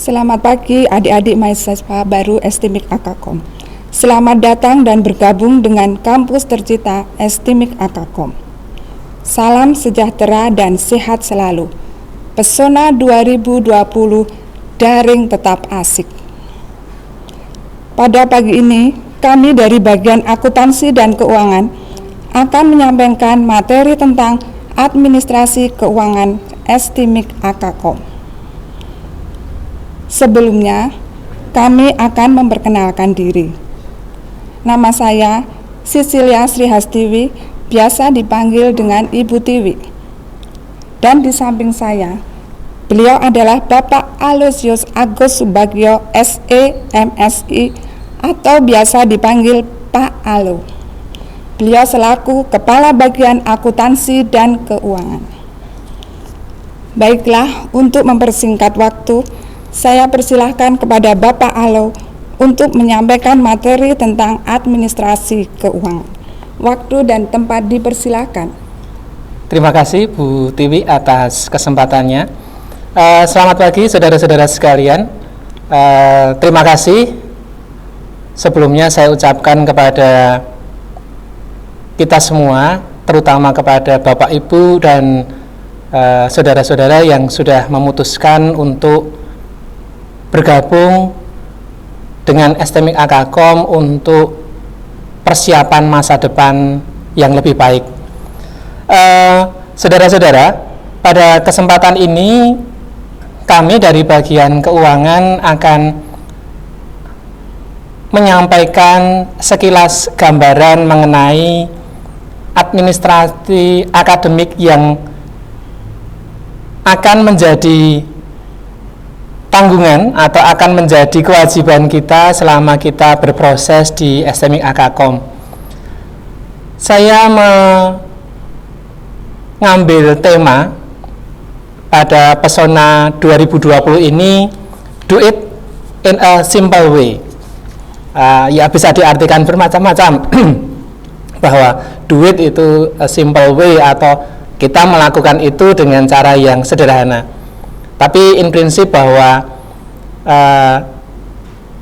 Selamat pagi adik-adik mahasiswa baru STMIK Akakom. Selamat datang dan bergabung dengan kampus tercinta STMIK Akakom. Salam sejahtera dan sehat selalu. Pesona 2020 daring tetap asik. Pada pagi ini, kami dari bagian akuntansi dan keuangan akan menyampaikan materi tentang administrasi keuangan STMIK Akakom. Sebelumnya, kami akan memperkenalkan diri. Nama saya Sisilia Srihastiwi, biasa dipanggil dengan Ibu Tiwi. Dan di samping saya, beliau adalah Bapak Aloysius Agus Subagio, SE, MSI, atau biasa dipanggil Pak Alo. Beliau selaku Kepala Bagian Akuntansi dan Keuangan. Baiklah, untuk mempersingkat waktu, saya persilahkan kepada Bapak Alo untuk menyampaikan materi tentang administrasi keuangan. Waktu dan tempat dipersilahkan. Terima kasih Bu Tiwi atas kesempatannya. Selamat pagi saudara-saudara sekalian. Terima kasih sebelumnya saya ucapkan kepada kita semua, terutama kepada Bapak Ibu dan saudara-saudara yang sudah memutuskan untuk bergabung dengan STMIK Akakom untuk persiapan masa depan yang lebih baik. Saudara-saudara, pada kesempatan ini kami dari bagian keuangan akan menyampaikan sekilas gambaran mengenai administrasi akademik yang akan menjadi tanggungan atau akan menjadi kewajiban kita selama kita berproses di STMIK Akakom. Saya mengambil tema pada Pesona 2020 ini, do it in a simple way. Ya bisa diartikan bermacam-macam bahwa do it itu a simple way atau kita melakukan itu dengan cara yang sederhana. Tapi in prinsip bahwa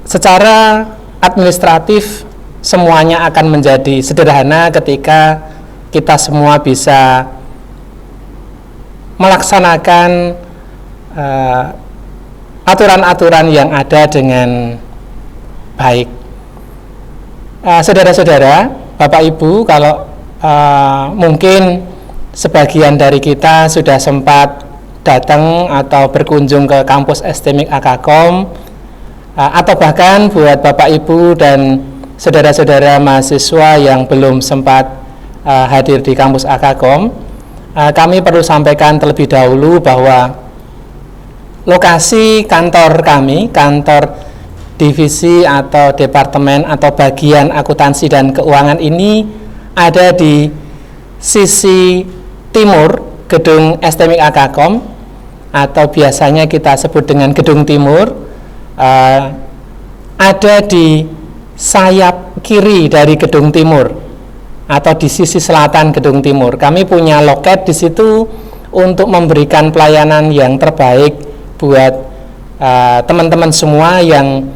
secara administratif semuanya akan menjadi sederhana ketika kita semua bisa melaksanakan aturan-aturan yang ada dengan baik. Saudara-saudara, Bapak Ibu, kalau mungkin sebagian dari kita sudah sempat datang atau berkunjung ke kampus STMIK Akakom, atau bahkan buat Bapak Ibu dan saudara-saudara mahasiswa yang belum sempat hadir di kampus Akakom, kami perlu sampaikan terlebih dahulu bahwa lokasi kantor kami, kantor divisi atau departemen atau bagian akuntansi dan keuangan ini ada di sisi timur gedung STMIK Akakom, atau biasanya kita sebut dengan Gedung Timur, ada di sayap kiri dari Gedung Timur atau di sisi selatan Gedung Timur. Kami punya loket di situ untuk memberikan pelayanan yang terbaik buat teman-teman semua yang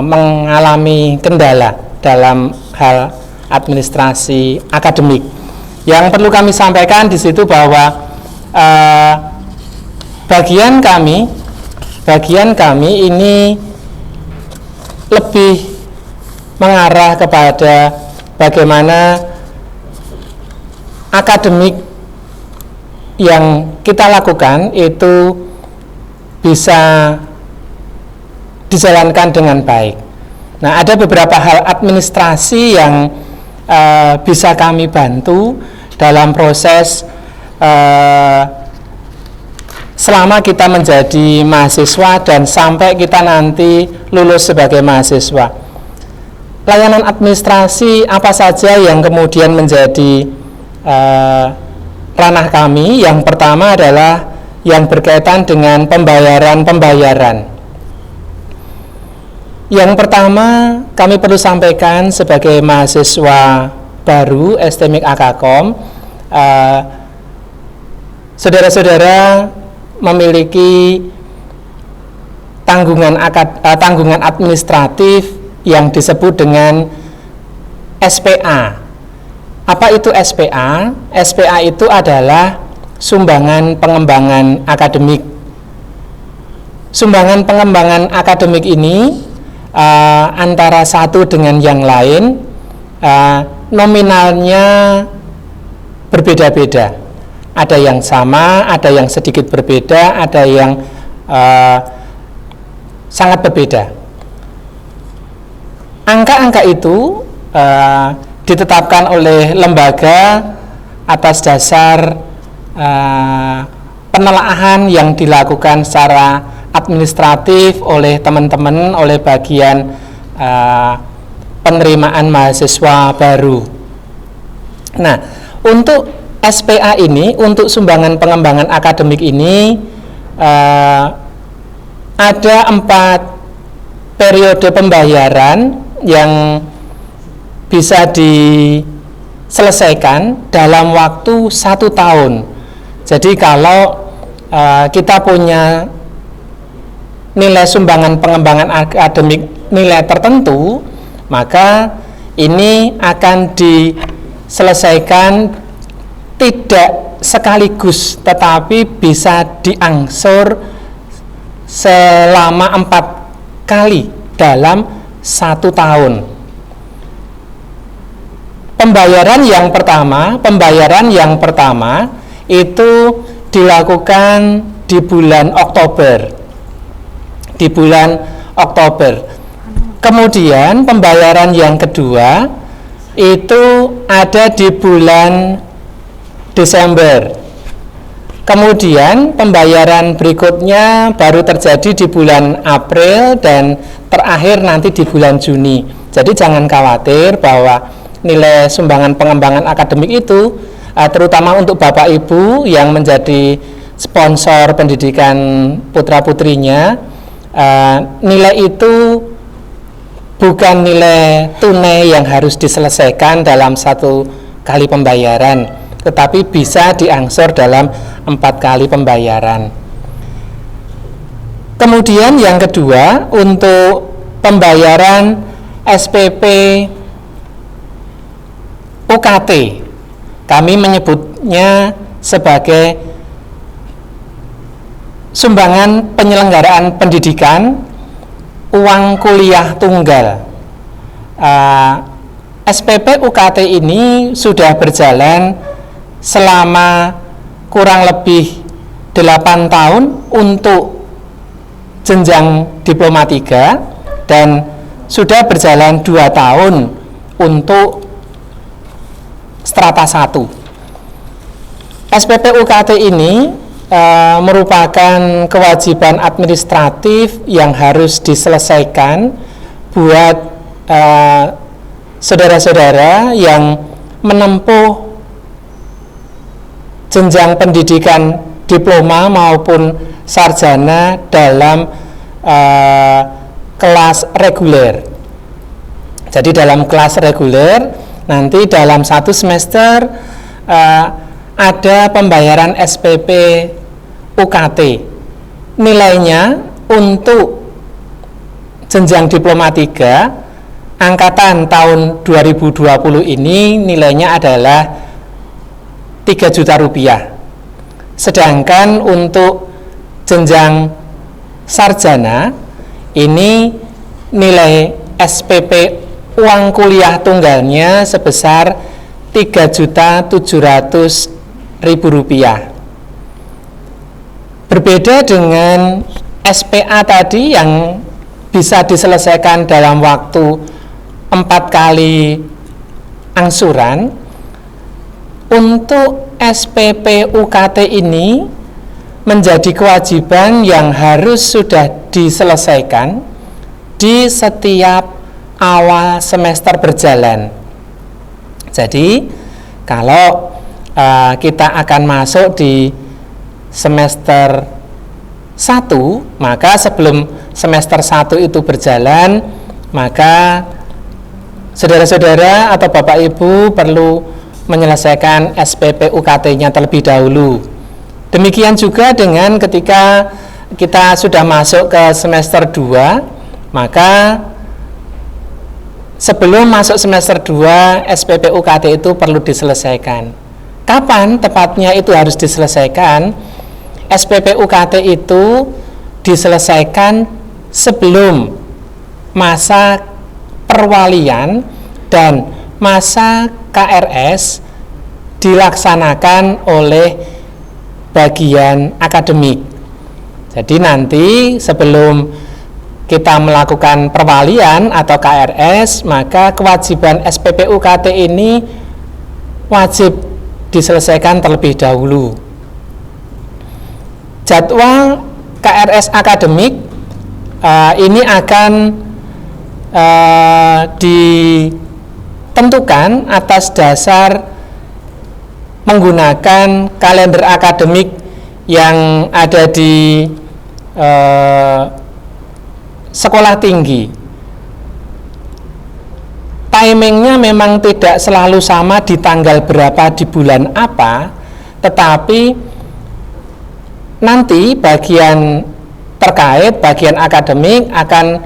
mengalami kendala dalam hal administrasi akademik. Yang perlu kami sampaikan di situ bahwa bagian kami ini lebih mengarah kepada bagaimana akademik yang kita lakukan itu bisa dijalankan dengan baik. Nah, ada beberapa hal administrasi yang bisa kami bantu dalam proses selama kita menjadi mahasiswa dan sampai kita nanti lulus sebagai mahasiswa. Layanan administrasi apa saja yang kemudian menjadi ranah kami? Yang pertama adalah yang berkaitan dengan pembayaran. Yang pertama kami perlu sampaikan sebagai mahasiswa baru STMIK Akakom, saudara-saudara memiliki tanggungan administratif yang disebut dengan SPA. Apa itu SPA? SPA itu adalah sumbangan pengembangan akademik. Sumbangan pengembangan akademik ini antara satu dengan yang lain nominalnya berbeda-beda. Ada yang sama, ada yang sedikit berbeda, ada yang sangat berbeda. Angka-angka itu ditetapkan oleh lembaga atas dasar penelaahan yang dilakukan secara administratif oleh teman-teman, oleh bagian penerimaan mahasiswa baru. Nah, untuk SPA ini, untuk sumbangan pengembangan akademik ini ada 4 periode pembayaran yang bisa diselesaikan dalam waktu 1 tahun. Jadi kalau kita punya nilai sumbangan pengembangan akademik nilai tertentu, maka ini akan diselesaikan tidak sekaligus, tetapi bisa diangsur selama 4 kali dalam 1 tahun. Pembayaran yang pertama itu dilakukan di bulan Oktober. Kemudian pembayaran yang kedua itu ada di bulan Desember. Kemudian pembayaran berikutnya baru terjadi di bulan April dan terakhir nanti di bulan Juni. Jadi jangan khawatir bahwa nilai sumbangan pengembangan akademik itu terutama untuk Bapak Ibu yang menjadi sponsor pendidikan putra-putrinya, nilai itu bukan nilai tunai yang harus diselesaikan dalam 1 kali pembayaran, tetapi bisa diangsur dalam 4 kali pembayaran. Kemudian yang kedua, untuk pembayaran SPP UKT, kami menyebutnya sebagai sumbangan penyelenggaraan pendidikan uang kuliah tunggal. SPP UKT ini sudah berjalan selama kurang lebih 8 tahun untuk jenjang diploma 3 dan sudah berjalan 2 tahun untuk strata 1. SPP UKT ini merupakan kewajiban administratif yang harus diselesaikan buat saudara-saudara yang menempuh jenjang pendidikan diploma maupun sarjana dalam kelas reguler. Jadi dalam kelas reguler nanti dalam 1 semester ada pembayaran SPP UKT. Nilainya untuk jenjang diploma 3 angkatan tahun 2020 ini nilainya adalah 3 juta rupiah. Sedangkan untuk jenjang sarjana ini nilai SPP uang kuliah tunggalnya sebesar 3.700.000 rupiah. Berbeda dengan SPA tadi yang bisa diselesaikan dalam waktu 4 kali angsuran, untuk SPP UKT ini menjadi kewajiban yang harus sudah diselesaikan di setiap awal semester berjalan. Jadi kalau kita akan masuk di semester 1, maka sebelum semester 1 itu berjalan, maka saudara-saudara atau Bapak Ibu perlu menyelesaikan SPP UKT-nya terlebih dahulu. Demikian juga dengan ketika kita sudah masuk ke semester 2, maka sebelum masuk semester 2 SPP UKT itu perlu diselesaikan. Kapan tepatnya itu harus diselesaikan? SPP UKT itu diselesaikan sebelum masa perwalian dan masa KRS dilaksanakan oleh bagian akademik. Jadi nanti sebelum kita melakukan perwalian atau KRS, maka kewajiban SPP UKT ini wajib diselesaikan terlebih dahulu. Jadwal KRS akademik ini akan ditentukan atas dasar menggunakan kalender akademik yang ada di sekolah tinggi. Timingnya memang tidak selalu sama di tanggal berapa di bulan apa, tetapi nanti bagian terkait, bagian akademik akan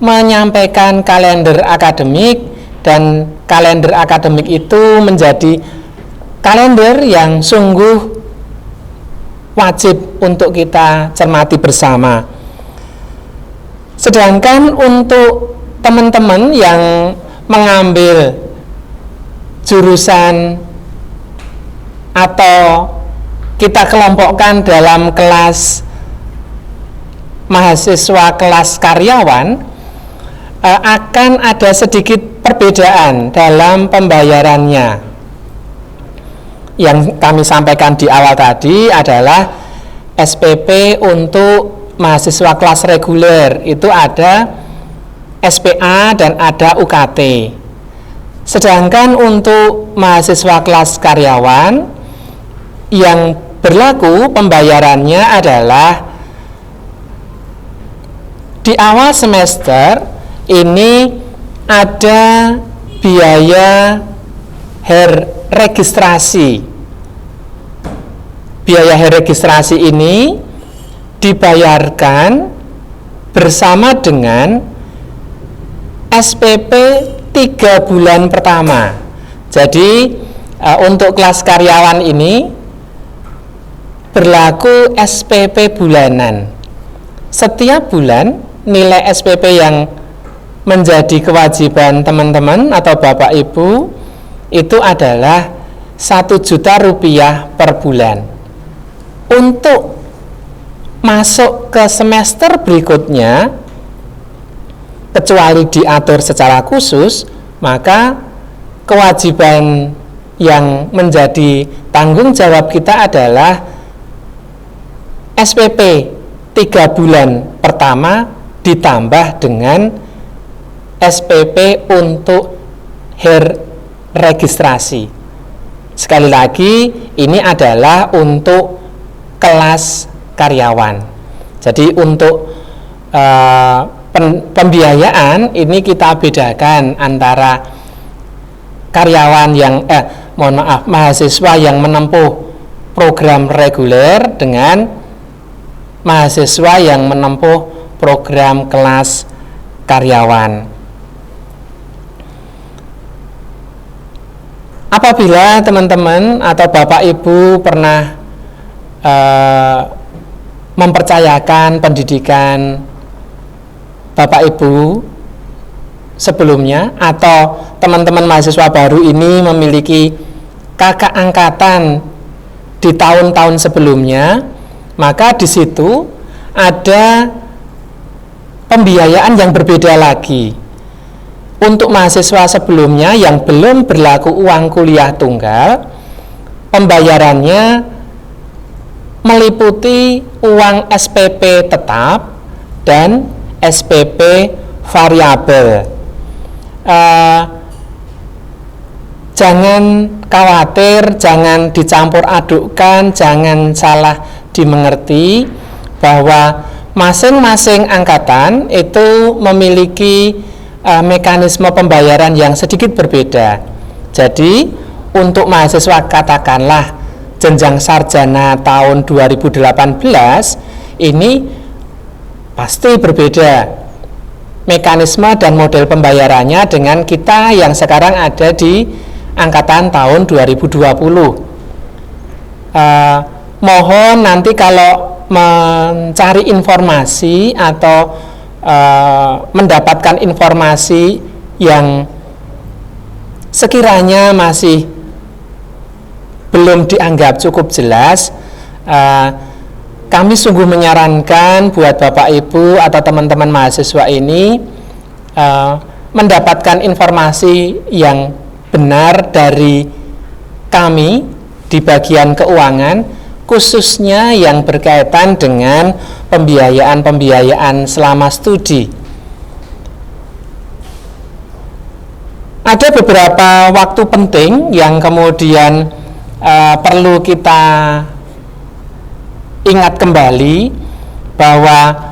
menyampaikan kalender akademik, dan kalender akademik itu menjadi kalender yang sungguh wajib untuk kita cermati bersama. Sedangkan untuk teman-teman yang mengambil jurusan atau kita kelompokkan dalam kelas mahasiswa kelas karyawan, akan ada sedikit perbedaan dalam pembayarannya. Yang kami sampaikan di awal tadi adalah SPP untuk mahasiswa kelas reguler itu ada SPA dan ada UKT. Sedangkan untuk mahasiswa kelas karyawan yang berlaku pembayarannya adalah di awal semester ini ada biaya registrasi. Biaya registrasi ini dibayarkan bersama dengan SPP 3 bulan pertama. Jadi untuk kelas karyawan ini berlaku SPP bulanan. Setiap bulan nilai SPP yang menjadi kewajiban teman-teman atau Bapak Ibu itu adalah Rp1.000.000 per bulan. Untuk masuk ke semester berikutnya, kecuali diatur secara khusus, maka kewajiban yang menjadi tanggung jawab kita adalah SPP 3 bulan pertama ditambah dengan SPP untuk registrasi. Sekali lagi, ini adalah untuk kelas karyawan. Jadi untuk pembiayaan ini kita bedakan antara karyawan yang mahasiswa yang menempuh program reguler dengan mahasiswa yang menempuh program kelas karyawan. Apabila teman-teman atau Bapak Ibu pernah mempercayakan pendidikan Bapak Ibu sebelumnya, atau teman-teman mahasiswa baru ini memiliki kakak angkatan di tahun-tahun sebelumnya, maka di situ ada pembiayaan yang berbeda lagi. Untuk mahasiswa sebelumnya yang belum berlaku uang kuliah tunggal, pembayarannya meliputi uang SPP tetap dan SPP variabel. Jangan khawatir, jangan dicampur adukkan, jangan salah dimengerti bahwa masing-masing angkatan itu memiliki mekanisme pembayaran yang sedikit berbeda. Jadi untuk mahasiswa katakanlah jenjang sarjana tahun 2018 ini pasti berbeda mekanisme dan model pembayarannya dengan kita yang sekarang ada di angkatan tahun 2020. Mohon nanti kalau mencari informasi atau mendapatkan informasi yang sekiranya masih belum dianggap cukup jelas, kami sungguh menyarankan buat Bapak Ibu atau teman-teman mahasiswa ini mendapatkan informasi yang benar dari kami di bagian keuangan, khususnya yang berkaitan dengan pembiayaan selama studi. Ada beberapa waktu penting yang kemudian perlu kita ingat kembali, bahwa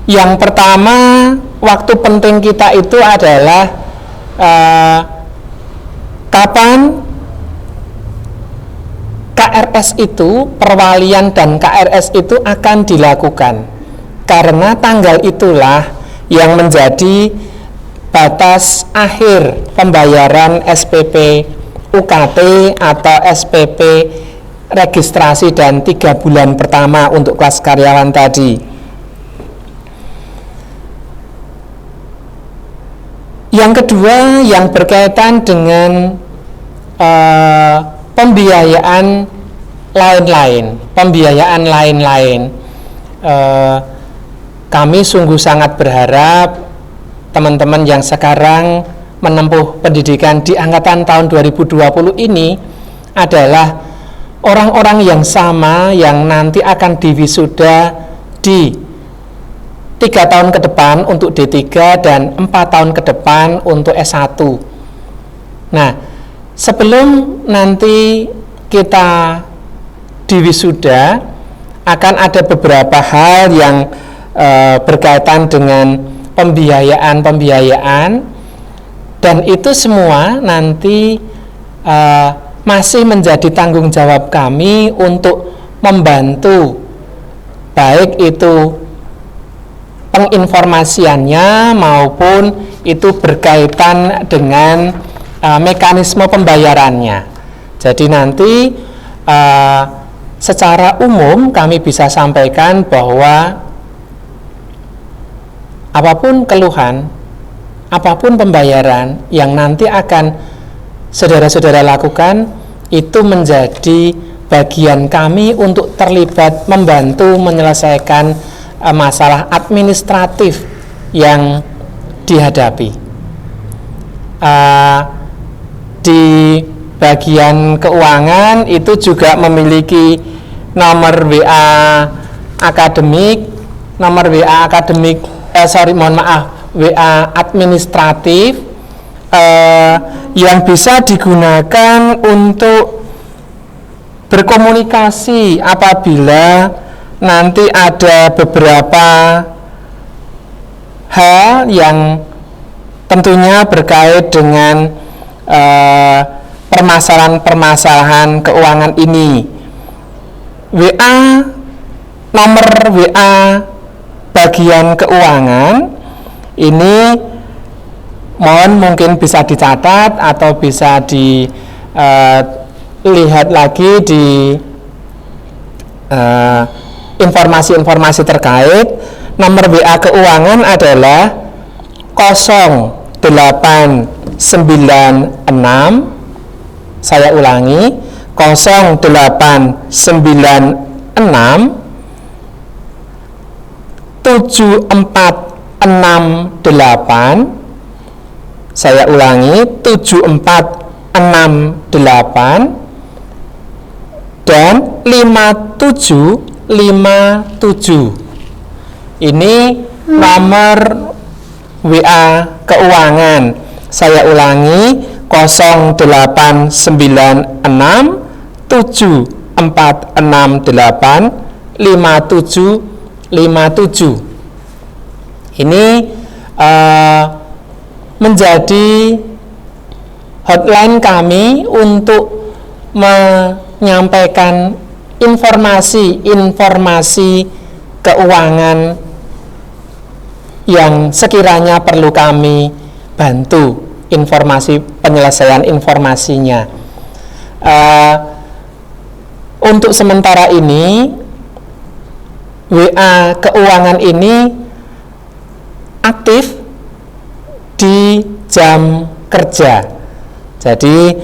yang pertama waktu penting kita itu adalah kapan KRS itu, perwalian dan KRS itu akan dilakukan, karena tanggal itulah yang menjadi batas akhir pembayaran SPP UKT atau SPP registrasi dan 3 bulan pertama untuk kelas karyawan tadi. Yang kedua yang berkaitan dengan pembiayaan lain-lain. Kami sungguh sangat berharap teman-teman yang sekarang menempuh pendidikan di angkatan tahun 2020 ini adalah orang-orang yang sama yang nanti akan diwisuda di 3 tahun ke depan untuk D3 dan 4 tahun ke depan untuk S1. Nah, sebelum nanti kita diwisuda, akan ada beberapa hal yang berkaitan dengan pembiayaan, dan itu semua nanti masih menjadi tanggung jawab kami untuk membantu, baik itu penginformasiannya maupun itu berkaitan dengan mekanisme pembayarannya. Jadi nanti secara umum kami bisa sampaikan bahwa apapun keluhan, apapun pembayaran yang nanti akan saudara-saudara lakukan, itu menjadi bagian kami untuk terlibat membantu menyelesaikan masalah administratif yang dihadapi. Di bagian keuangan itu juga memiliki nomor WA akademik, WA administratif yang bisa digunakan untuk berkomunikasi apabila nanti ada beberapa hal yang tentunya berkait dengan permasalahan-permasalahan keuangan ini. Nomor WA bagian keuangan ini mohon mungkin bisa dicatat atau bisa dilihat lagi di informasi-informasi terkait. Nomor WA keuangan adalah 0896, saya ulangi, 0896 7468, saya ulangi 7468 dan 5757. Ini nomor WA keuangan. Saya ulangi 0896 7468 5757. Ini menjadi hotline kami untuk menyampaikan informasi keuangan yang sekiranya perlu kami bantu penyelesaian informasinya. Untuk sementara ini WA keuangan ini aktif di jam kerja. Jadi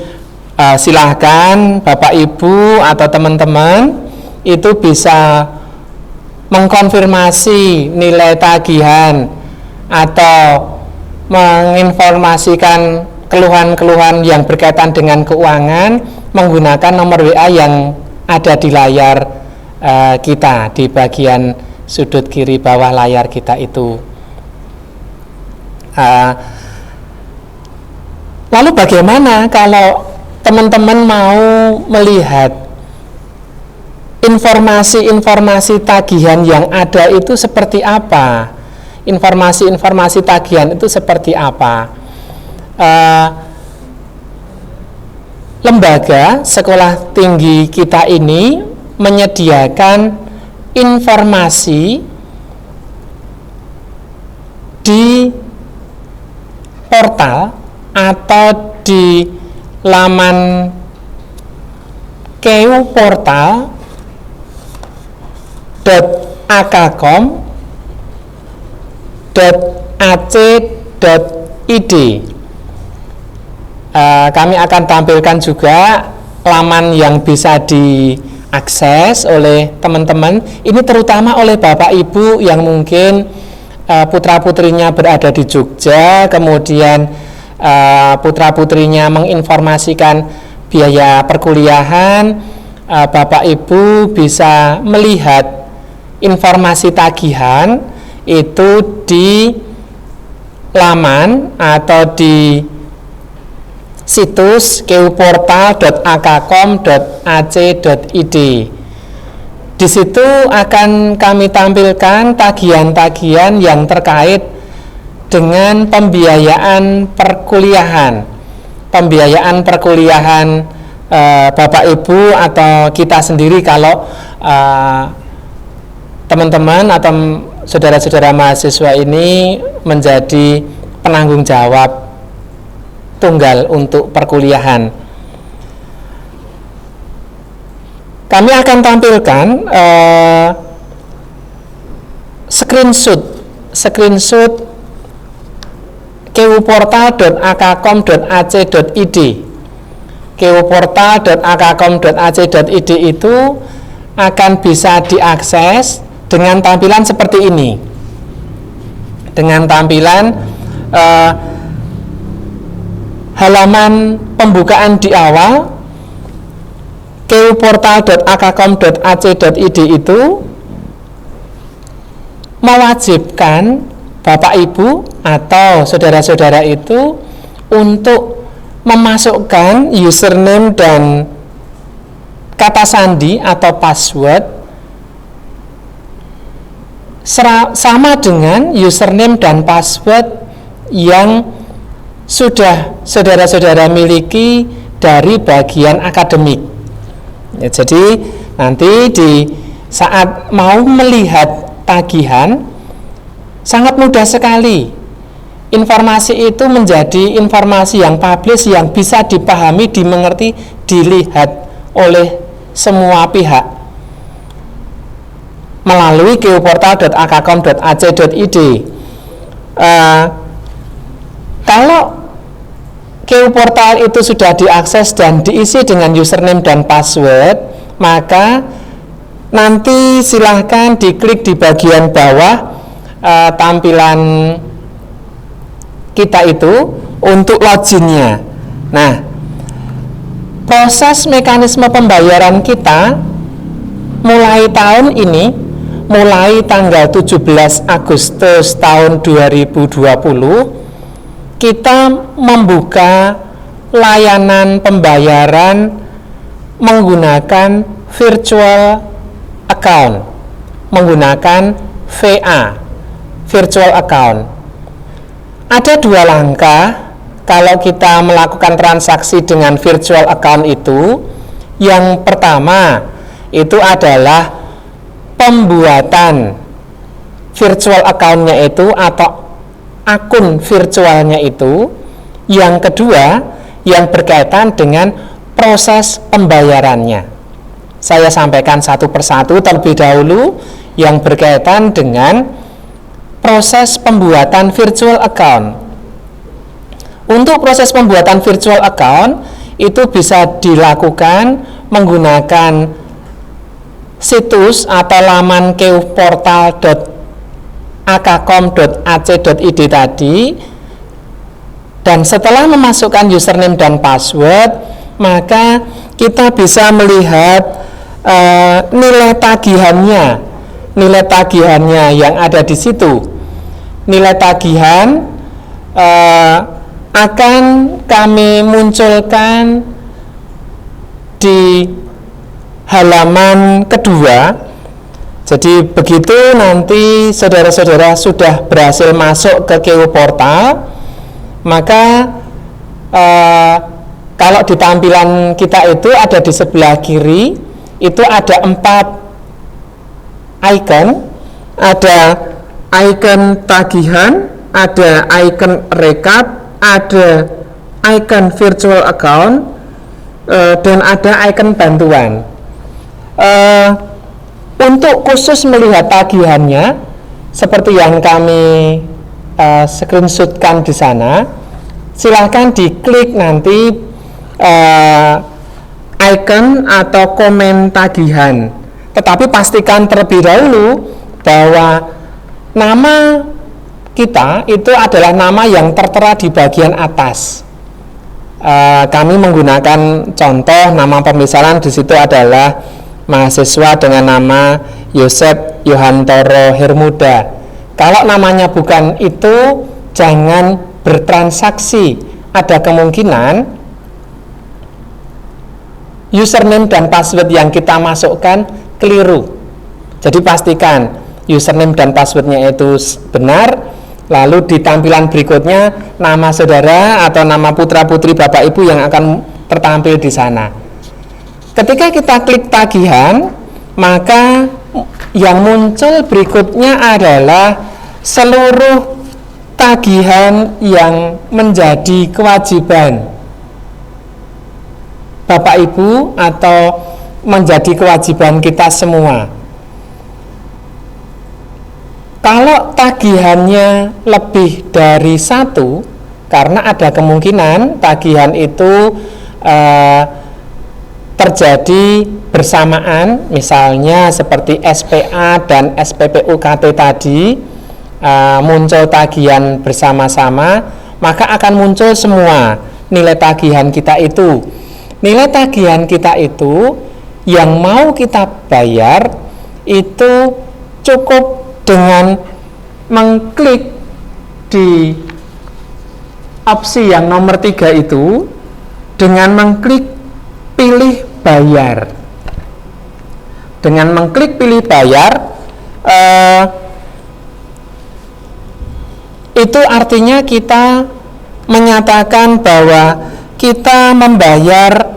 silahkan Bapak Ibu atau teman-teman itu bisa mengkonfirmasi nilai tagihan atau menginformasikan keluhan-keluhan yang berkaitan dengan keuangan menggunakan nomor WA yang ada di layar kita, di bagian sudut kiri bawah layar kita itu. Lalu bagaimana kalau teman-teman mau melihat informasi-informasi tagihan yang ada itu seperti apa? Informasi-informasi tagihan itu seperti apa? Lembaga sekolah tinggi kita ini menyediakan informasi di portal atau di laman keuportal.akkom.ac.id. Kami akan tampilkan juga laman yang bisa diakses oleh teman-teman. Ini terutama oleh Bapak Ibu yang mungkin putra-putrinya berada di Jogja, kemudian putra-putrinya menginformasikan biaya perkuliahan. Bapak Ibu bisa melihat informasi tagihan itu di laman atau di situs keuportal.akkom.ac.id. Di situ akan kami tampilkan tagihan-tagihan yang terkait dengan pembiayaan perkuliahan. Pembiayaan perkuliahan Bapak Ibu atau kita sendiri kalau teman-teman atau saudara-saudara mahasiswa ini menjadi penanggung jawab tunggal untuk perkuliahan. Kami akan tampilkan screenshot keuportal.akkom.ac.id. keuportal.akkom.ac.id itu akan bisa diakses dengan tampilan seperti ini. Dengan tampilan halaman pembukaan di awal keuportal.akkom.ac.id itu mewajibkan Bapak Ibu atau saudara-saudara itu untuk memasukkan username dan kata sandi atau password sama dengan username dan password yang sudah saudara-saudara miliki dari bagian akademik. Ya, jadi nanti di saat mau melihat tagihan sangat mudah sekali. Informasi itu menjadi informasi yang publish yang bisa dipahami, dimengerti, dilihat oleh semua pihak melalui keuportal.akkom.ac.id. Kalau keuportal itu sudah diakses dan diisi dengan username dan password, maka nanti silahkan diklik di bagian bawah tampilan kita itu untuk loginnya. Nah, proses mekanisme pembayaran kita mulai tahun ini, mulai tanggal 17 Agustus tahun 2020, kita membuka layanan pembayaran menggunakan virtual account, menggunakan VA, virtual account. Ada dua langkah kalau kita melakukan transaksi dengan virtual account itu. Yang pertama itu adalah pembuatan virtual account-nya itu atau akun virtualnya itu. Yang kedua, yang berkaitan dengan proses pembayarannya. Saya sampaikan satu persatu terlebih dahulu yang berkaitan dengan proses pembuatan virtual account. Untuk proses pembuatan virtual account itu bisa dilakukan menggunakan situs atau laman keuportal.akakom.ac.id tadi, dan setelah memasukkan username dan password, maka kita bisa melihat nilai tagihannya yang ada di situ. Nilai tagihan akan kami munculkan di halaman kedua. Jadi begitu nanti saudara-saudara sudah berhasil masuk ke KU Portal, maka kalau di tampilan kita itu ada di sebelah kiri, itu ada 4 icon. Ada icon tagihan, ada icon rekap, ada icon virtual account, dan ada icon bantuan. Untuk khusus melihat tagihannya, seperti yang kami screenshotkan di sana, silahkan diklik nanti icon atau komen tagihan. Tetapi pastikan terlebih dahulu bahwa nama kita itu adalah nama yang tertera di bagian atas. Kami menggunakan contoh nama pemisalan, di situ adalah mahasiswa dengan nama Yosep Yohantoro Hermuda. Kalau namanya bukan itu, jangan bertransaksi. Ada kemungkinan username dan password yang kita masukkan keliru. Jadi pastikan username dan passwordnya itu benar. Lalu di tampilan berikutnya nama saudara atau nama putra putri bapak ibu yang akan tertampil di sana. Ketika kita klik tagihan, maka yang muncul berikutnya adalah seluruh tagihan yang menjadi kewajiban bapak ibu atau menjadi kewajiban kita semua. Kalau tagihannya lebih dari 1, karena ada kemungkinan tagihan itu terjadi bersamaan, misalnya seperti SPA dan SPP UKT tadi, muncul tagihan bersama-sama, maka akan muncul semua nilai tagihan kita itu. Nilai tagihan kita itu yang mau kita bayar itu cukup dengan mengklik di opsi yang nomor 3 itu, dengan mengklik pilih bayar. Dengan mengklik pilih bayar, itu artinya kita menyatakan bahwa kita membayar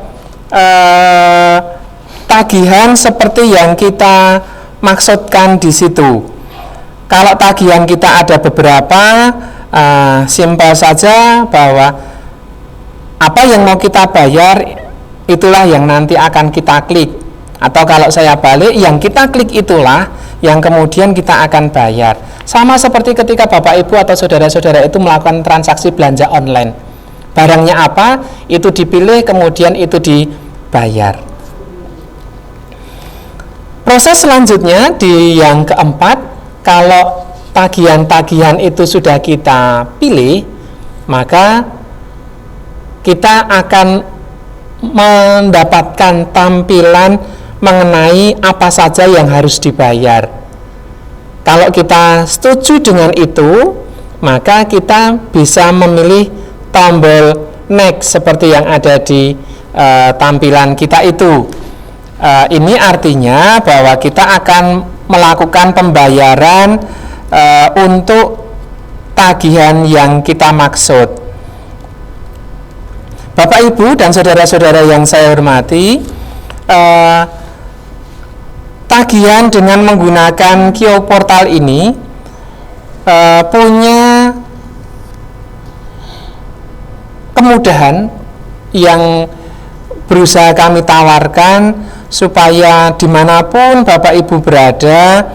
tagihan seperti yang kita maksudkan di situ. Kalau tagihan kita ada beberapa, simpel saja bahwa apa yang mau kita bayar itulah yang nanti akan kita klik, atau kalau saya balik, yang kita klik itulah yang kemudian kita akan bayar. Sama seperti ketika bapak ibu atau saudara-saudara itu melakukan transaksi belanja online, barangnya apa itu dipilih, kemudian itu dibayar. Proses selanjutnya di yang keempat, kalau tagihan-tagihan itu sudah kita pilih, maka kita akan mendapatkan tampilan mengenai apa saja yang harus dibayar. Kalau kita setuju dengan itu, maka kita bisa memilih tombol next seperti yang ada di tampilan kita itu. Ini artinya bahwa kita akan melakukan pembayaran untuk tagihan yang kita maksud. Bapak Ibu dan saudara-saudara yang saya hormati, tagihan dengan menggunakan KIO Portal ini punya kemudahan yang berusaha kami tawarkan supaya dimanapun Bapak Ibu berada,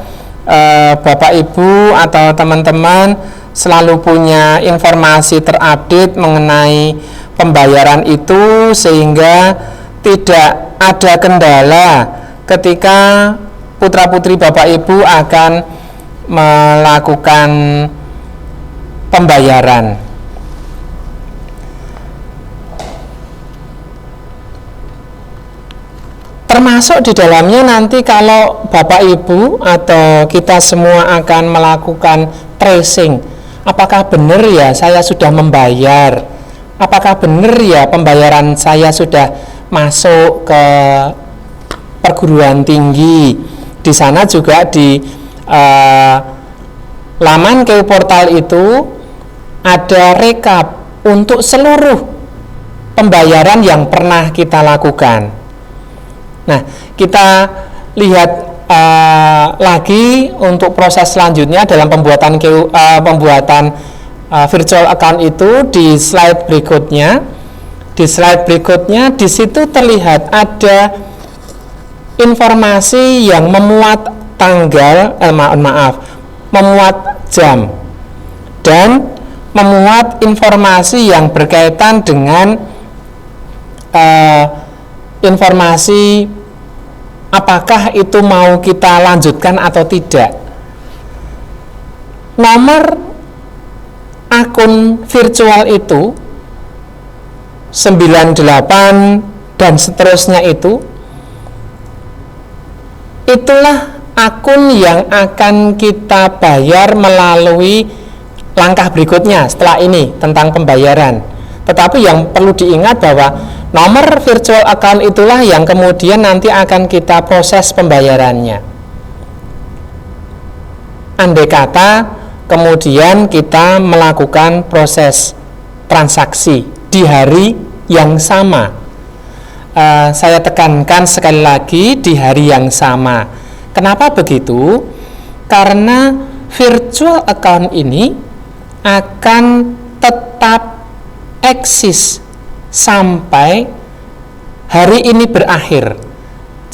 Bapak Ibu atau teman-teman selalu punya informasi terupdate mengenai pembayaran itu, sehingga tidak ada kendala ketika putra-putri Bapak Ibu akan melakukan pembayaran. Termasuk di dalamnya nanti kalau Bapak Ibu atau kita semua akan melakukan tracing, apakah benar ya saya sudah membayar, apakah benar ya pembayaran saya sudah masuk ke perguruan tinggi. Di sana juga di laman KU Portal itu ada rekap untuk seluruh pembayaran yang pernah kita lakukan. Nah, kita lihat lagi untuk proses selanjutnya dalam pembuatan virtual account itu di slide berikutnya. Di slide berikutnya di situ terlihat ada informasi yang memuat tanggal, memuat jam dan memuat informasi yang berkaitan dengan informasi apakah itu mau kita lanjutkan atau tidak. Nomor akun virtual itu 98 dan seterusnya itulah akun yang akan kita bayar melalui langkah berikutnya setelah ini tentang pembayaran. Tetapi yang perlu diingat bahwa nomor virtual account itulah yang kemudian nanti akan kita proses pembayarannya. Andai kata kemudian kita melakukan proses transaksi di hari yang sama, saya tekankan sekali lagi, di hari yang sama. Kenapa begitu? Karena virtual account ini akan tetap eksis sampai hari ini berakhir.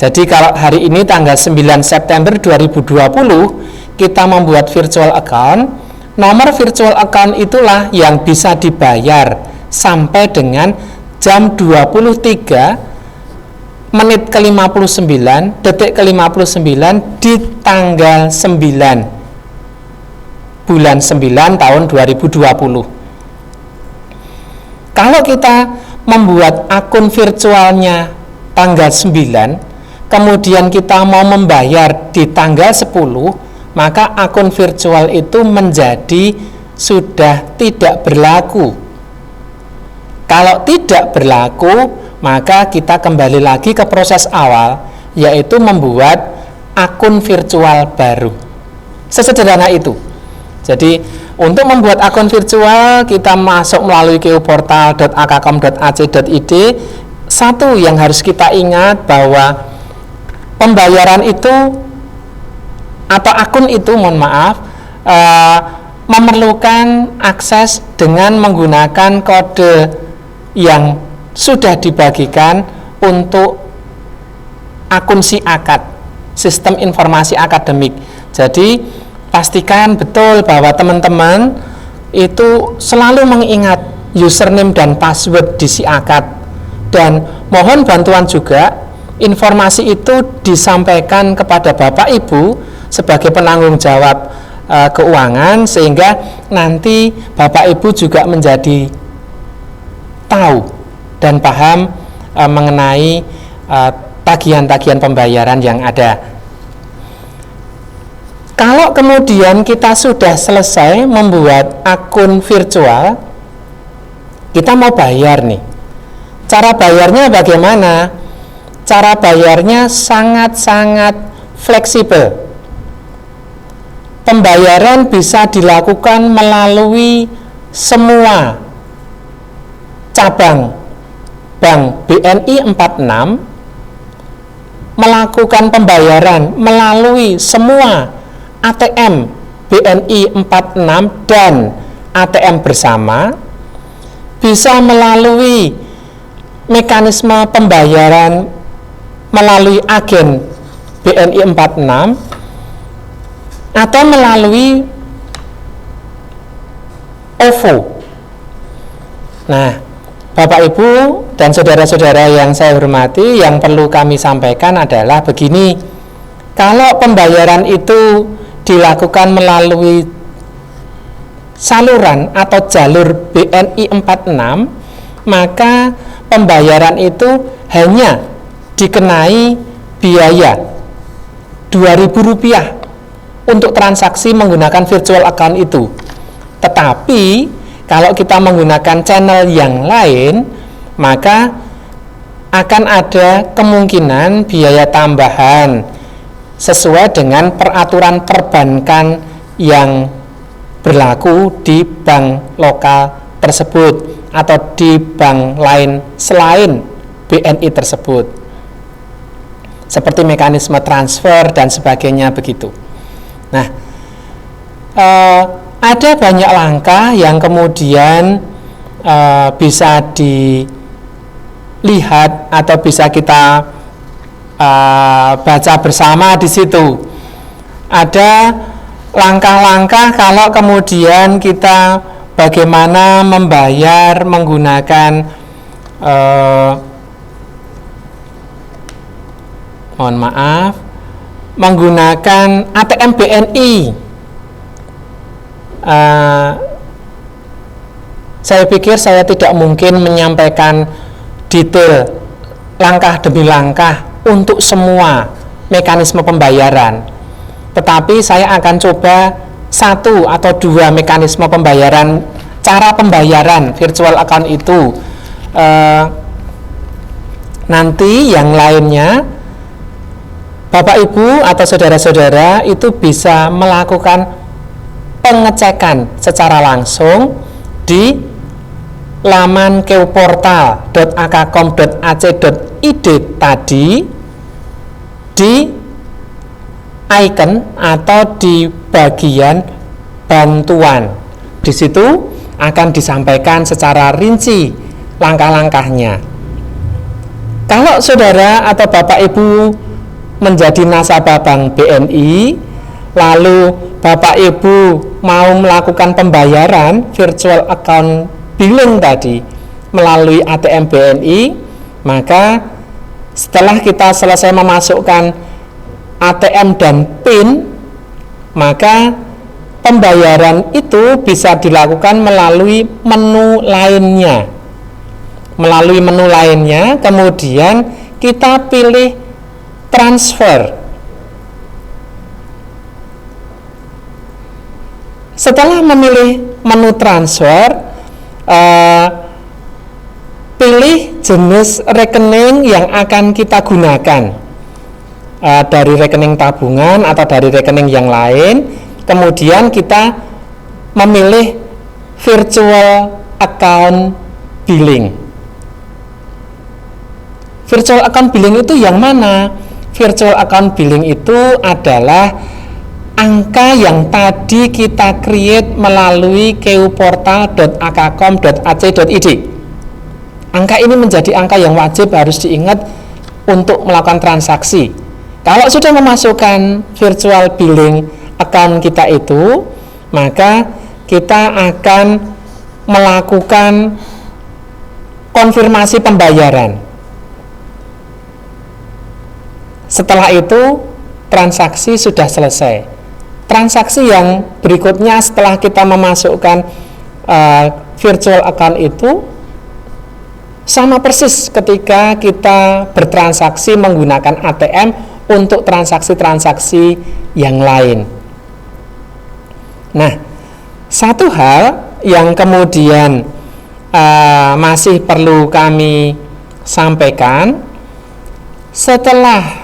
Jadi kalau hari ini tanggal 9 September 2020 kita membuat virtual account, nomor virtual account itulah yang bisa dibayar sampai dengan jam 23 menit ke-59 detik ke-59 di tanggal 9 bulan 9 tahun 2020. Kalau kita membuat akun virtualnya tanggal 9, kemudian kita mau membayar di tanggal 10, maka akun virtual itu menjadi sudah tidak berlaku. Kalau tidak berlaku, maka kita kembali lagi ke proses awal, yaitu membuat akun virtual baru. Sesederhana itu. Jadi untuk membuat akun virtual kita masuk melalui kuportal.akkom.ac.id. Satu yang harus kita ingat bahwa pembayaran itu atau akun itu, memerlukan akses dengan menggunakan kode yang sudah dibagikan untuk akun SIAKAD, Sistem Informasi Akademik. Jadi pastikan betul bahwa teman-teman itu selalu mengingat username dan password di SIAKAD, dan mohon bantuan juga informasi itu disampaikan kepada Bapak Ibu sebagai penanggung jawab keuangan, sehingga nanti Bapak Ibu juga menjadi tahu dan paham mengenai tagihan-tagihan pembayaran yang ada. Kalau kemudian kita sudah selesai membuat akun virtual, kita mau bayar nih. Cara bayarnya bagaimana? Cara bayarnya sangat-sangat fleksibel. Pembayaran bisa dilakukan melalui semua cabang Bank BNI 46, melakukan pembayaran melalui semua ATM BNI 46 dan ATM bersama bisa melalui mekanisme pembayaran melalui agen BNI 46 atau melalui OVO. Nah, Bapak Ibu dan saudara-saudara yang saya hormati, yang perlu kami sampaikan adalah begini: kalau pembayaran itu dilakukan melalui saluran atau jalur BNI 46, maka pembayaran itu hanya dikenai biaya Rp2.000 untuk transaksi menggunakan virtual account itu. Tetapi kalau kita menggunakan channel yang lain, maka akan ada kemungkinan biaya tambahan sesuai dengan peraturan perbankan yang berlaku di bank lokal tersebut atau di bank lain selain BNI tersebut, seperti mekanisme transfer dan sebagainya begitu. Nah, ada banyak langkah yang kemudian bisa dilihat atau bisa kita baca bersama di situ. Ada langkah-langkah kalau kemudian kita bagaimana membayar menggunakan mohon maaf, menggunakan ATM BNI. Saya pikir saya tidak mungkin menyampaikan detail langkah demi langkah untuk semua mekanisme pembayaran, tetapi saya akan coba satu atau dua mekanisme pembayaran, cara pembayaran virtual account itu. Nanti yang lainnya Bapak Ibu atau saudara-saudara itu bisa melakukan pengecekan secara langsung di laman keuportal.akkom.ac.id tadi, di icon atau di bagian bantuan. Di situ akan disampaikan secara rinci langkah-langkahnya. Kalau saudara atau Bapak Ibu menjadi nasabah Bank BNI, lalu Bapak Ibu mau melakukan pembayaran virtual account billing tadi melalui ATM BNI, maka setelah kita selesai memasukkan ATM dan PIN, maka pembayaran itu bisa dilakukan melalui menu lainnya. Melalui menu lainnya, kemudian kita pilih transfer. Setelah memilih menu transfer, pilih jenis rekening yang akan kita gunakan, dari rekening tabungan atau dari rekening yang lain. Kemudian kita memilih virtual account billing. Virtual account billing itu yang mana? Virtual account billing itu adalah angka yang tadi kita create melalui keuportal.akkom.ac.id. Angka ini menjadi angka yang wajib harus diingat untuk melakukan transaksi. Kalau sudah memasukkan virtual billing account kita itu, maka kita akan melakukan konfirmasi pembayaran. Setelah itu transaksi sudah selesai. Transaksi yang berikutnya setelah kita memasukkan virtual account itu sama persis ketika kita bertransaksi menggunakan ATM untuk transaksi-transaksi yang lain. Nah, satu hal yang kemudian masih perlu kami sampaikan, setelah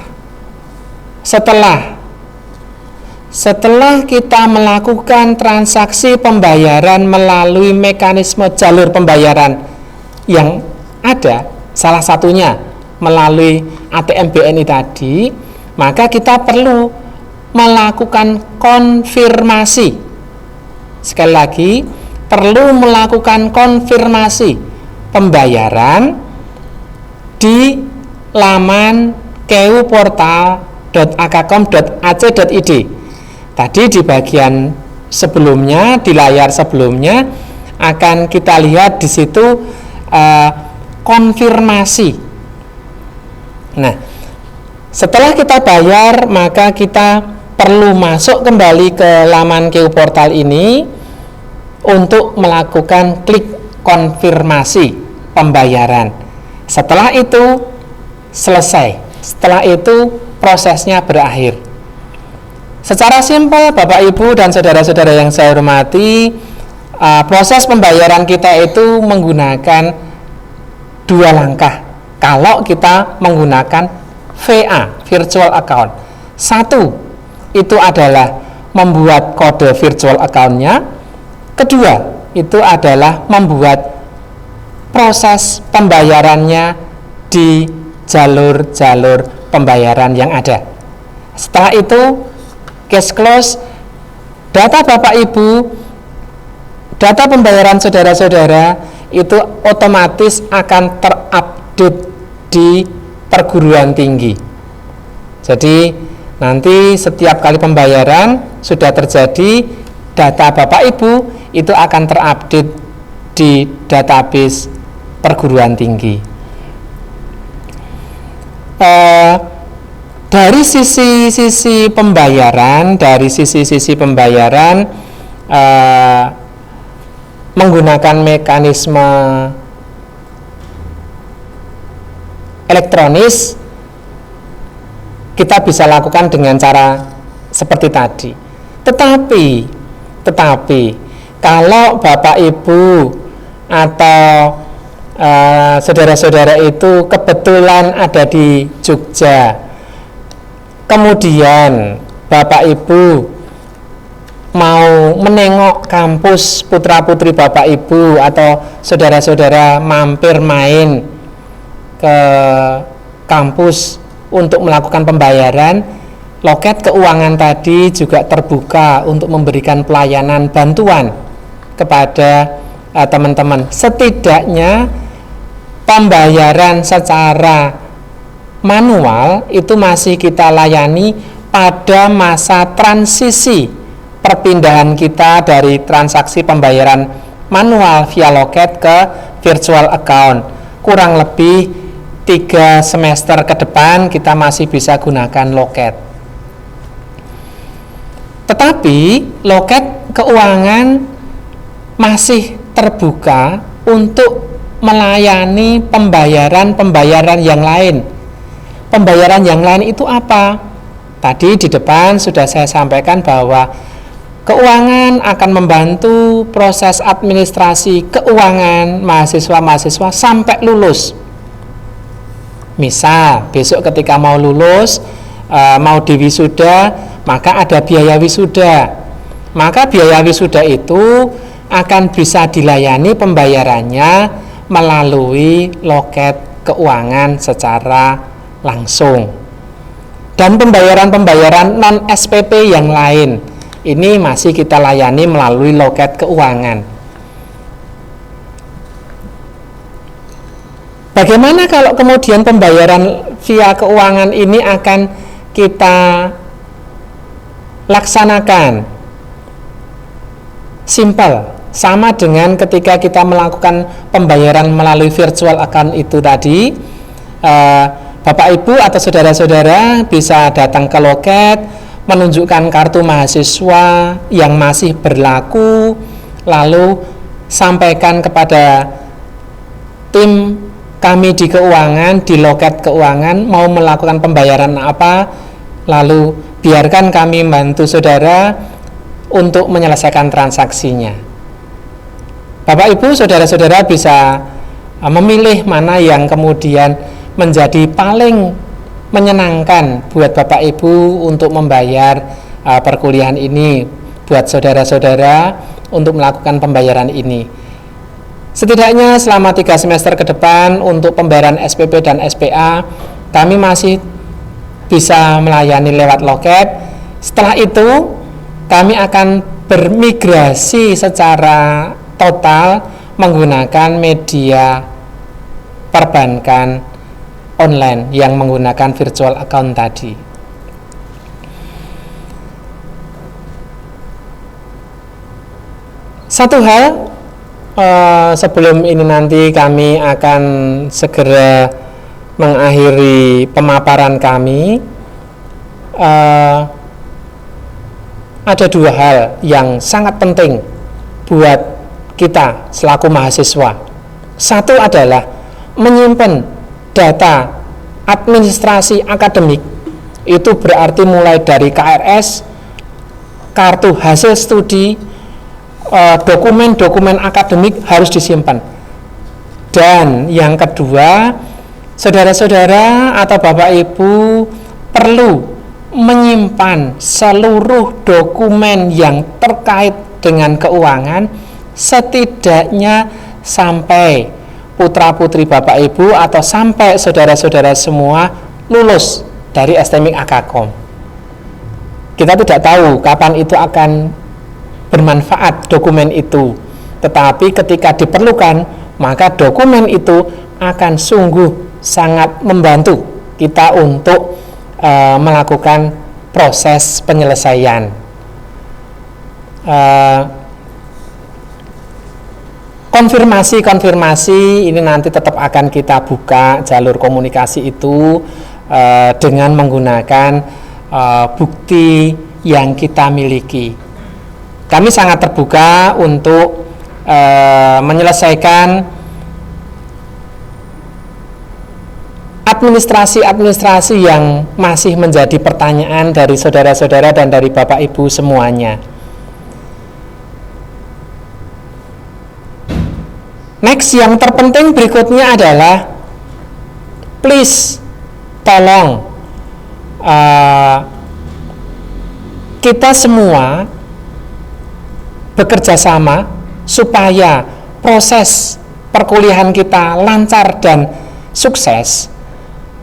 kita melakukan transaksi pembayaran melalui mekanisme jalur pembayaran yang ada, salah satunya melalui ATM BNI tadi, maka kita perlu melakukan konfirmasi. Sekali lagi, perlu melakukan konfirmasi pembayaran di laman keuportal.akakom.ac.id. Tadi di bagian sebelumnya, di layar sebelumnya akan kita lihat di situ konfirmasi. Nah, setelah kita bayar, maka kita perlu masuk kembali ke laman keuportal ini untuk melakukan klik konfirmasi pembayaran. Setelah itu selesai. Setelah itu prosesnya berakhir. Secara simpel, Bapak Ibu dan saudara-saudara yang saya hormati, proses pembayaran kita itu menggunakan dua langkah. Kalau kita menggunakan VA, virtual account. Satu, itu adalah membuat kode virtual account-nya. Kedua, itu adalah membuat proses pembayarannya di jalur-jalur pembayaran yang ada. Setelah itu, cash close, data Bapak Ibu, data pembayaran saudara-saudara itu otomatis akan terupdate di perguruan tinggi. Jadi nanti setiap kali pembayaran sudah terjadi, data Bapak Ibu itu akan terupdate di database perguruan tinggi. Dari sisi pembayaran, menggunakan mekanisme elektronis, kita bisa lakukan dengan cara seperti tadi. Tetapi kalau Bapak Ibu atau saudara-saudara itu kebetulan ada di Jogja, kemudian Bapak Ibu mau menengok kampus putra-putri Bapak Ibu atau saudara-saudara mampir main ke kampus untuk melakukan pembayaran, loket keuangan tadi juga terbuka untuk memberikan pelayanan bantuan kepada teman-teman. Setidaknya pembayaran secara manual itu masih kita layani pada masa transisi perpindahan kita dari transaksi pembayaran manual via loket ke virtual account. Kurang lebih 3 semester ke depan kita masih bisa gunakan loket. Tetapi loket keuangan masih terbuka untuk melayani pembayaran yang lain. Pembayaran yang lain itu apa? Tadi di depan sudah saya sampaikan bahwa keuangan akan membantu proses administrasi keuangan mahasiswa-mahasiswa sampai lulus. Misal besok ketika mau lulus, mau diwisuda, maka ada biaya wisuda. Maka biaya wisuda itu akan bisa dilayani pembayarannya melalui loket keuangan secara langsung. Dan pembayaran-pembayaran non-SPP yang lain ini masih kita layani melalui loket keuangan. Bagaimana kalau kemudian pembayaran via keuangan ini akan kita laksanakan? Simple, sama dengan ketika kita melakukan pembayaran melalui virtual account itu tadi. Bapak Ibu atau saudara-saudara bisa datang ke loket, menunjukkan kartu mahasiswa yang masih berlaku, lalu sampaikan kepada tim kami di keuangan, di loket keuangan, mau melakukan pembayaran apa, lalu biarkan kami membantu saudara untuk menyelesaikan transaksinya. Bapak Ibu, saudara-saudara bisa memilih mana yang kemudian menjadi paling menyenangkan buat Bapak Ibu untuk membayar perkuliahan ini, buat saudara-saudara untuk melakukan pembayaran ini. Setidaknya selama 3 semester ke depan untuk pembayaran SPP dan SPA kami masih bisa melayani lewat loket. Setelah itu kami akan bermigrasi secara total menggunakan media perbankan online yang menggunakan virtual account tadi. Satu hal, sebelum ini nanti kami akan segera mengakhiri pemaparan kami, ada dua hal yang sangat penting buat kita selaku mahasiswa. Satu adalah menyimpan data administrasi akademik, itu berarti mulai dari KRS, kartu hasil studi, dokumen-dokumen akademik harus disimpan. Dan yang kedua, saudara-saudara atau Bapak Ibu perlu menyimpan seluruh dokumen yang terkait dengan keuangan, setidaknya sampai putra-putri Bapak Ibu atau sampai saudara-saudara semua lulus dari STMIK Akakom. Kita tidak tahu kapan itu akan bermanfaat dokumen itu, tetapi ketika diperlukan, maka dokumen itu akan sungguh sangat membantu kita untuk melakukan proses penyelesaian. Konfirmasi ini nanti tetap akan kita buka jalur komunikasi itu dengan menggunakan bukti yang kita miliki. Kami sangat terbuka untuk menyelesaikan administrasi yang masih menjadi pertanyaan dari saudara-saudara dan dari Bapak Ibu semuanya. Next, yang terpenting berikutnya adalah please tolong kita semua bekerja sama supaya proses perkuliahan kita lancar dan sukses.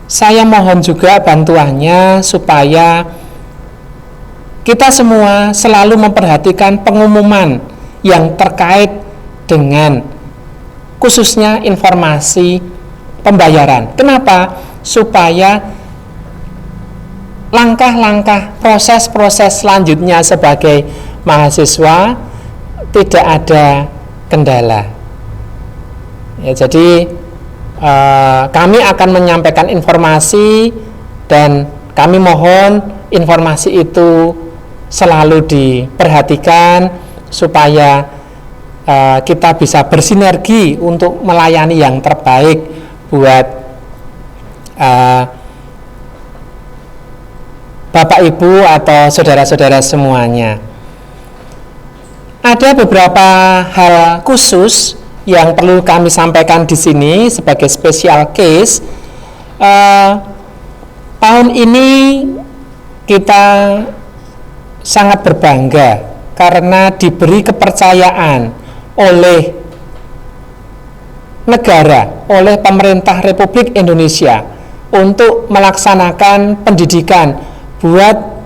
Saya mohon juga bantuannya supaya kita semua selalu memperhatikan pengumuman yang terkait dengan khususnya informasi pembayaran. Kenapa? Supaya langkah-langkah proses-proses selanjutnya sebagai mahasiswa tidak ada kendala. Ya, jadi kami akan menyampaikan informasi dan kami mohon informasi itu selalu diperhatikan supaya kita bisa bersinergi untuk melayani yang terbaik buat Bapak Ibu atau saudara-saudara semuanya. Ada beberapa hal khusus yang perlu kami sampaikan di sini sebagai special case. Tahun ini kita sangat berbangga karena diberi kepercayaan oleh negara, oleh pemerintah Republik Indonesia untuk melaksanakan pendidikan buat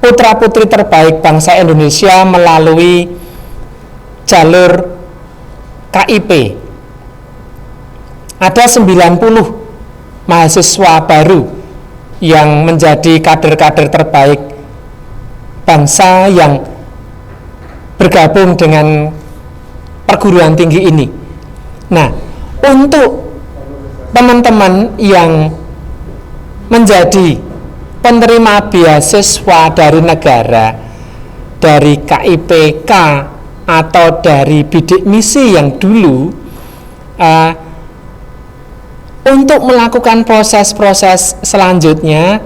putra-putri terbaik bangsa Indonesia melalui jalur KIP. Ada 90 mahasiswa baru yang menjadi kader-kader terbaik bangsa yang bergabung dengan perguruan tinggi ini. Nah, untuk teman-teman yang menjadi penerima beasiswa dari negara, dari KIPK atau dari bidik misi yang dulu, untuk melakukan proses-proses selanjutnya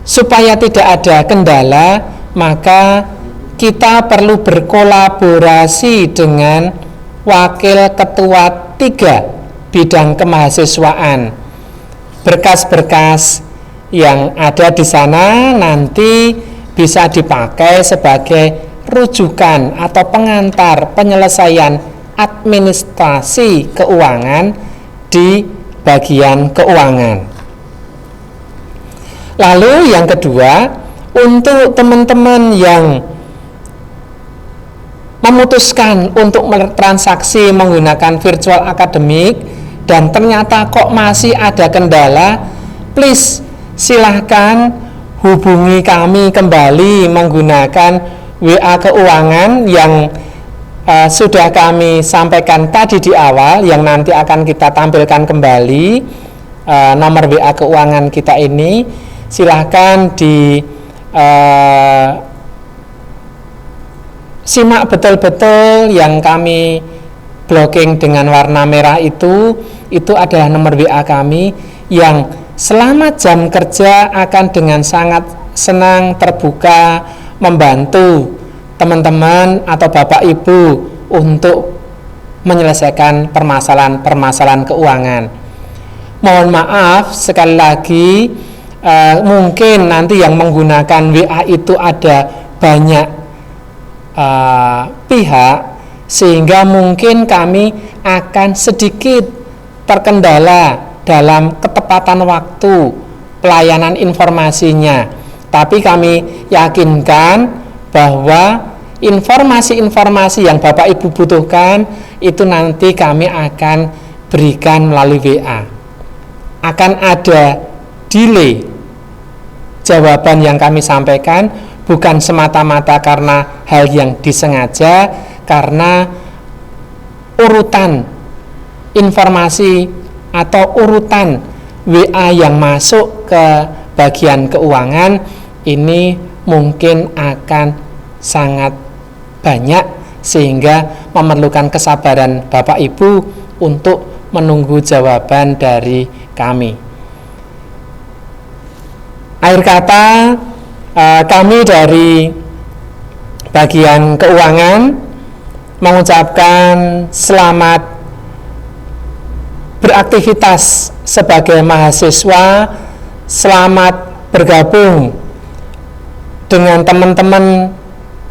supaya tidak ada kendala, maka kita perlu berkolaborasi dengan Wakil Ketua 3 bidang kemahasiswaan. Berkas-berkas yang ada di sana nanti bisa dipakai sebagai rujukan atau pengantar penyelesaian administrasi keuangan di bagian keuangan. Lalu yang kedua, untuk teman-teman yang memutuskan untuk bertransaksi menggunakan virtual akademik dan ternyata kok masih ada kendala, please silahkan hubungi kami kembali menggunakan WA keuangan yang sudah kami sampaikan tadi di awal, yang nanti akan kita tampilkan kembali. Nomor WA keuangan kita ini silahkan di simak betul-betul. Yang kami blocking dengan warna merah itu adalah nomor WA kami yang selama jam kerja akan dengan sangat senang terbuka membantu teman-teman atau Bapak Ibu untuk menyelesaikan permasalahan keuangan. Mohon maaf sekali lagi, mungkin nanti yang menggunakan WA itu ada banyak pihak, sehingga mungkin kami akan sedikit terkendala dalam ketepatan waktu pelayanan informasinya. Tapi kami yakinkan bahwa informasi-informasi yang Bapak Ibu butuhkan itu nanti kami akan berikan melalui WA. Akan ada delay jawaban yang kami sampaikan, bukan semata-mata karena hal yang disengaja, karena urutan informasi atau urutan WA yang masuk ke bagian keuangan ini mungkin akan sangat banyak, sehingga memerlukan kesabaran Bapak Ibu untuk menunggu jawaban dari kami. Akhir kata, kami dari bagian keuangan mengucapkan selamat beraktivitas sebagai mahasiswa, selamat bergabung dengan teman-teman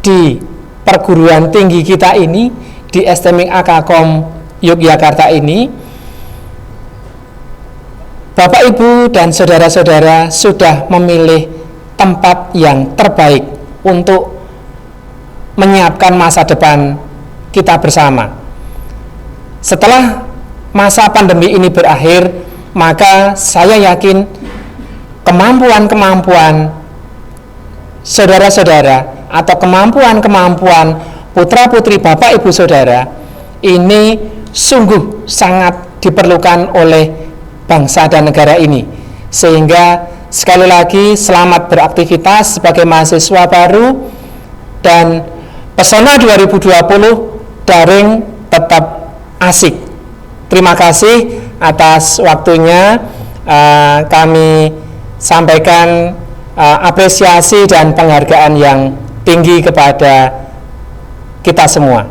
di perguruan tinggi kita ini, di STMIK Akakom Yogyakarta ini. Bapak Ibu dan saudara-saudara sudah memilih tempat yang terbaik untuk menyiapkan masa depan kita bersama. Setelah masa pandemi ini berakhir, maka saya yakin kemampuan-kemampuan saudara-saudara atau kemampuan-kemampuan putra-putri Bapak Ibu Saudara ini sungguh sangat diperlukan oleh bangsa dan negara ini. Sehingga sekali lagi selamat beraktivitas sebagai mahasiswa baru, dan Pesona 2020 daring tetap asik. Terima kasih atas waktunya. Kami sampaikan apresiasi dan penghargaan yang tinggi kepada kita semua.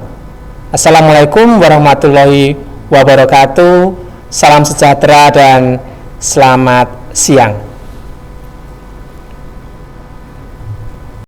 Assalamualaikum warahmatullahi wabarakatuh. Salam sejahtera dan selamat siang.